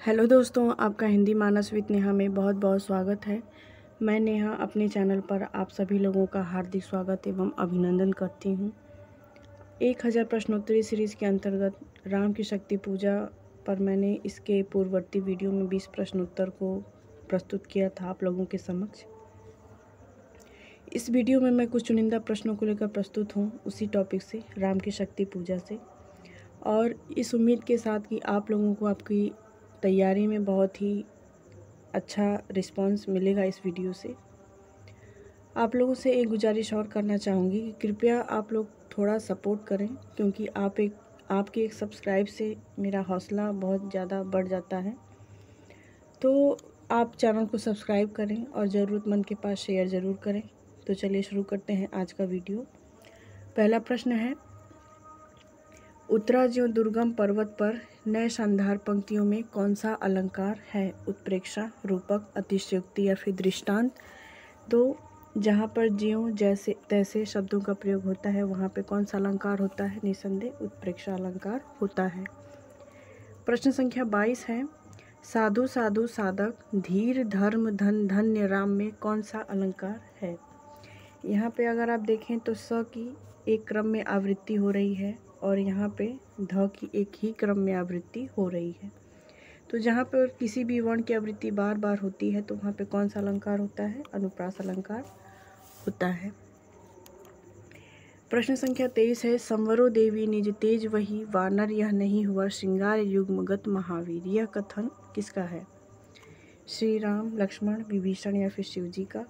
Hello दोस्तों, आपका हिंदी मानस with Neha में बहुत बहुत स्वागत है। मैं नेहा अपने चैनल पर आप सभी लोगों का हार्दिक स्वागत एवं अभिनंदन करती हूँ। 1000 प्रश्नोत्तरी सीरीज़ के अंतर्गत राम की शक्ति पूजा पर मैंने इसके पूर्ववर्ती वीडियो में 20 प्रश्नोत्तर को प्रस्तुत किया था आप लोगों के समक्ष। इस वीडियो में मैं कुछ चुनिंदा प्रश्नों को लेकर प्रस्तुत हूँ, उसी टॉपिक से, राम की शक्ति पूजा से, और इस उम्मीद के साथ कि आप लोगों को आपकी तैयारी में बहुत ही अच्छा रिस्पांस मिलेगा इस वीडियो से। आप लोगों से एक गुजारिश और करना चाहूँगी कि कृपया आप लोग थोड़ा सपोर्ट करें, क्योंकि आपके एक सब्सक्राइब से मेरा हौसला बहुत ज़्यादा बढ़ जाता है। तो आप चैनल को सब्सक्राइब करें और ज़रूरतमंद के पास शेयर ज़रूर करें। तो चलिए शुरू करते हैं आज का वीडियो। पहला प्रश्न है, उत्तरा ज्यों दुर्गम पर्वत पर नए शानदार पंक्तियों में कौन सा अलंकार है? उत्प्रेक्षा, रूपक, अतिशयोक्ति या फिर दृष्टांत। तो जहाँ पर ज्यों जैसे तैसे शब्दों का प्रयोग होता है वहाँ पे कौन सा अलंकार होता है? निसंदेह उत्प्रेक्षा अलंकार होता है। प्रश्न संख्या 22 है, साधु साधु साधक धीर धर्म धन धन्य राम में कौन सा अलंकार है? यहाँ पे अगर आप देखें तो स की एक क्रम में आवृत्ति हो रही है और यहाँ पे ध की एक ही क्रम में आवृत्ति हो रही है। तो जहाँ पर किसी भी वर्ण की आवृत्ति बार बार होती है तो वहाँ पे कौन सा अलंकार होता है? अनुप्रास अलंकार होता है। प्रश्न संख्या 23 है, संवरो देवी निज तेज वही वानर यह नहीं हुआ श्रृंगार युग्मगत महावीर। यह कथन किसका है? श्री राम, लक्ष्मण, विभीषण या फिर शिव जी का?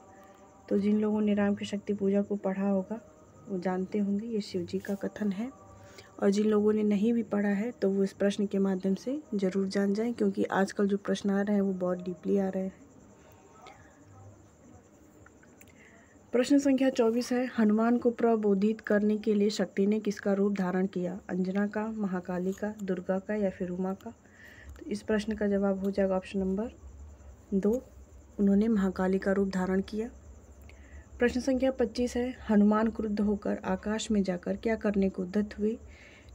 तो जिन लोगों ने राम की शक्ति पूजा को पढ़ा होगा वो जानते होंगे ये शिव जी का कथन है, और जिन लोगों ने नहीं भी पढ़ा है तो वो इस प्रश्न के माध्यम से ज़रूर जान जाएं, क्योंकि आजकल जो प्रश्न आ रहे हैं वो बहुत डीपली आ रहे हैं। प्रश्न संख्या 24 है, हनुमान को प्रबोधित करने के लिए शक्ति ने किसका रूप धारण किया? अंजना का, महाकाली का, दुर्गा का या फिर उमा का? तो इस प्रश्न का जवाब हो जाएगा ऑप्शन नंबर 2, उन्होंने महाकाली का रूप धारण किया। प्रश्न संख्या 25 है, हनुमान क्रुद्ध होकर आकाश में जाकर क्या करने को उद्यत हुए?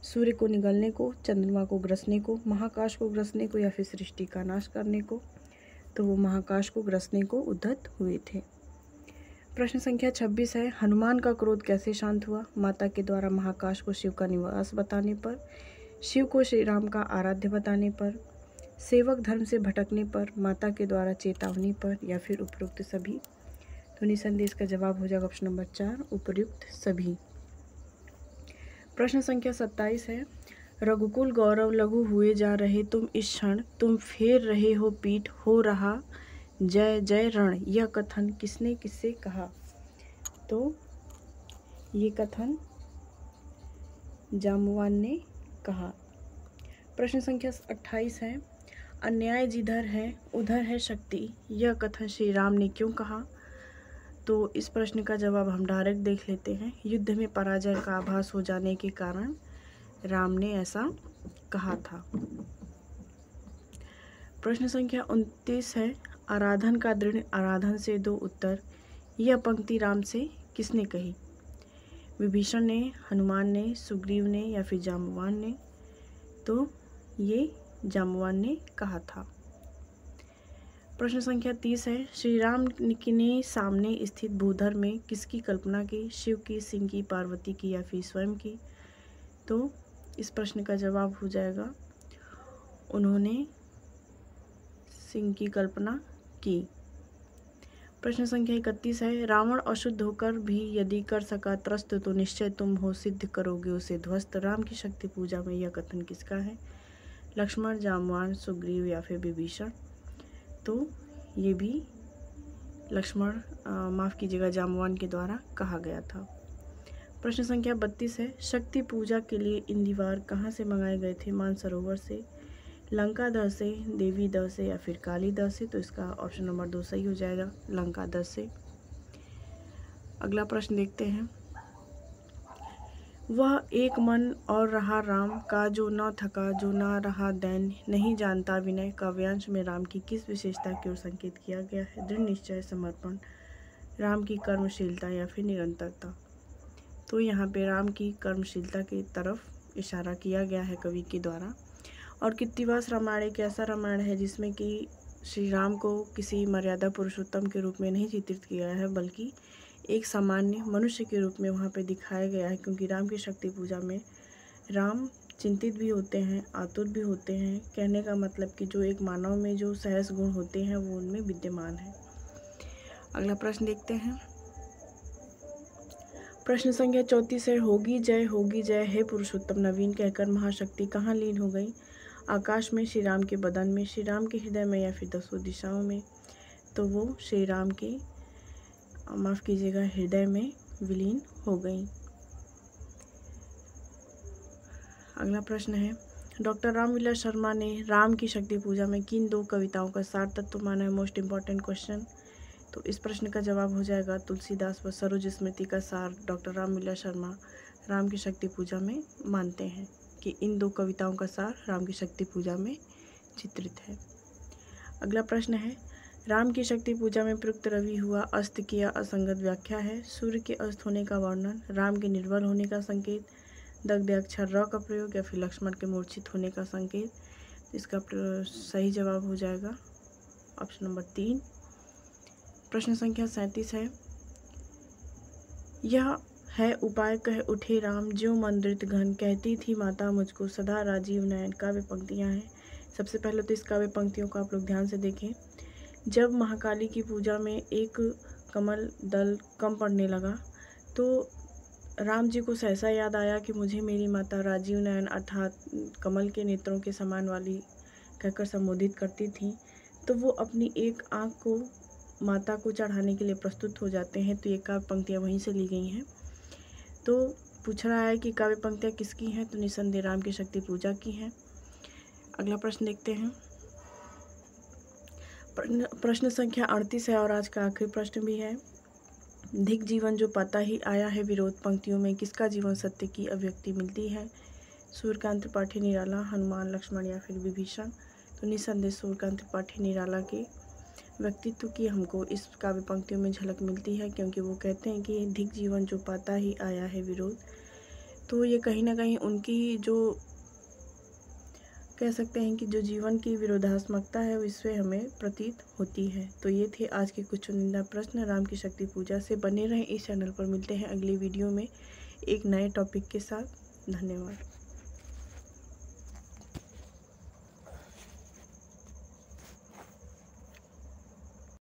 सूर्य को निगलने को, चंद्रमा को ग्रसने को, महाकाश को ग्रसने को या फिर सृष्टि का नाश करने को? तो वो महाकाश को ग्रसने को उद्यत हुए थे। प्रश्न संख्या 26 है, हनुमान का क्रोध कैसे शांत हुआ? माता के द्वारा महाकाश को शिव का निवास बताने पर, शिव को श्री राम का आराध्य बताने पर, सेवक धर्म से भटकने पर, माता के द्वारा चेतावनी पर या फिर उपयुक्त सभी? तो निसंदेह इसका जवाब हो जाएगा ऑप्शन नंबर 4, उपयुक्त सभी। प्रश्न संख्या 27 है, रघुकुल गौरव लघु हुए जा रहे तुम इस क्षण, तुम फेर रहे हो पीठ, हो रहा जय जय रण। यह कथन किसने किससे कहा? तो ये कथन जाम्बवान ने कहा। प्रश्न संख्या 28 है, अन्याय जिधर है उधर है शक्ति। यह कथन श्री राम ने क्यों कहा? तो इस प्रश्न का जवाब हम डायरेक्ट देख लेते हैं। युद्ध में पराजय का आभास हो जाने के कारण राम ने ऐसा कहा था। प्रश्न संख्या 29 है, आराधन का दृढ़ आराधन से दो उत्तर। यह पंक्ति राम से किसने कही? विभीषण ने, हनुमान ने, सुग्रीव ने या फिर जाम्बवान ने? तो ये जाम्बवान ने कहा था। प्रश्न संख्या 30 है, श्री राम ने सामने स्थित भूधर में किसकी कल्पना की? शिव की, सिंह की, पार्वती की या फिर स्वयं की? तो इस प्रश्न का जवाब हो जाएगा, उन्होंने सिंह की कल्पना की। प्रश्न संख्या 31 है, रावण अशुद्ध होकर भी यदि कर सका त्रस्त तो निश्चय तुम हो सिद्ध करोगे उसे ध्वस्त। राम की शक्ति पूजा में यह कथन किसका है? लक्ष्मण, जाम्बवान, सुग्रीव या फिर विभीषण? तो ये भी लक्ष्मण, माफ़ कीजिएगा, जाम्बवान के द्वारा कहा गया था। प्रश्न संख्या 32 है, शक्ति पूजा के लिए इंदिवार कहाँ से मंगाए गए थे? मानसरोवर से, लंका दह से, देवी दह से या फिर काली दह से? तो इसका ऑप्शन नंबर 2 सही हो जाएगा, लंका दह से। अगला प्रश्न देखते हैं, वह एक मन और रहा राम का जो न थका, जो न रहा दैन्य, नहीं जानता विनय। काव्यांश में राम की किस विशेषता की ओर संकेत किया गया है? दृढ़ निश्चय, समर्पण, राम की कर्मशीलता या फिर निरंतरता? तो यहाँ पे राम की कर्मशीलता की तरफ इशारा किया गया है कवि के द्वारा। और कृत्तिवास रामायण एक ऐसा रामायण है जिसमें कि श्री राम को किसी मर्यादा पुरुषोत्तम के रूप में नहीं चित्रित किया है, बल्कि एक सामान्य मनुष्य के रूप में वहाँ पे दिखाया गया है। क्योंकि राम की शक्ति पूजा में राम चिंतित भी होते हैं, आतुर भी होते हैं। कहने का मतलब कि जो एक मानव में जो सहज गुण होते हैं वो उनमें विद्यमान है। अगला प्रश्न देखते हैं। प्रश्न संख्या 34 है, होगी जय हे पुरुषोत्तम नवीन कहकर महाशक्ति कहाँ लीन हो गई? आकाश में, श्री राम के बदन में, श्री राम के हृदय में, या फिर 10 दिशाओं में? तो वो श्री राम के हृदय में विलीन हो गई। अगला प्रश्न है, डॉक्टर रामविलास शर्मा ने राम की शक्ति पूजा में किन 2 कविताओं का सार तत्व माना है? Most important question. तो इस प्रश्न का जवाब हो जाएगा तुलसीदास व सरोज स्मृति का सार डॉक्टर रामविलास शर्मा राम की शक्ति पूजा में मानते हैं कि इन 2 कविताओं का सार राम की शक्ति पूजा में चित्रित है। अगला प्रश्न है, राम की शक्ति पूजा में प्रयुक्त रवि हुआ अस्त की असंगत व्याख्या है। सूर्य के अस्त होने का वर्णन, राम के निर्बल होने का संकेत, दग्ध अक्षर र का प्रयोग, या फिर लक्ष्मण के मूर्छित होने का संकेत। इसका सही जवाब हो जाएगा ऑप्शन नंबर 3। प्रश्न संख्या 37 है, यह है उपाय कह उठे राम ज्यों मंद्रित घन, कहती थी माता मुझको सदा राजीव नयन। काव्य पंक्तियाँ हैं। सबसे पहले तो इस काव्य पंक्तियों को आप लोग ध्यान से देखें। जब महाकाली की पूजा में एक कमल दल कम पड़ने लगा तो राम जी को सहसा याद आया कि मुझे मेरी माता राजीव नयन अर्थात कमल के नेत्रों के समान वाली कहकर संबोधित करती थी। तो वो अपनी एक आँख को माता को चढ़ाने के लिए प्रस्तुत हो जाते हैं। तो ये काव्य पंक्तियाँ वहीं से ली गई हैं। तो पूछ रहा है कि काव्य पंक्तियाँ किसकी हैं? तो निसंदेह राम की शक्ति पूजा की हैं। अगला प्रश्न देखते हैं। प्रश्न संख्या 38 है और आज का आखिरी प्रश्न भी है। धिक जीवन जो पाता ही आया है विरोध पंक्तियों में किसका जीवन सत्य की अभिव्यक्ति मिलती है? सूर्यकांत त्रिपाठी निराला, हनुमान, लक्ष्मण, या फिर विभीषण? तो निसंदेह सूर्यकांत त्रिपाठी निराला के व्यक्तित्व की हमको इस काव्य पंक्तियों में झलक मिलती है। क्योंकि वो कहते हैं कि धिक जीवन जो पाता ही आया है विरोध। तो ये कहीं ना कहीं उनकी जो कह सकते हैं कि जो जीवन की विरोधात्मकता है इससे हमें प्रतीत होती है। तो ये थे आज के कुछ चुनिंदा प्रश्न राम की शक्ति पूजा से। बने रहें इस चैनल पर। मिलते हैं अगली वीडियो में एक नए टॉपिक के साथ। धन्यवाद।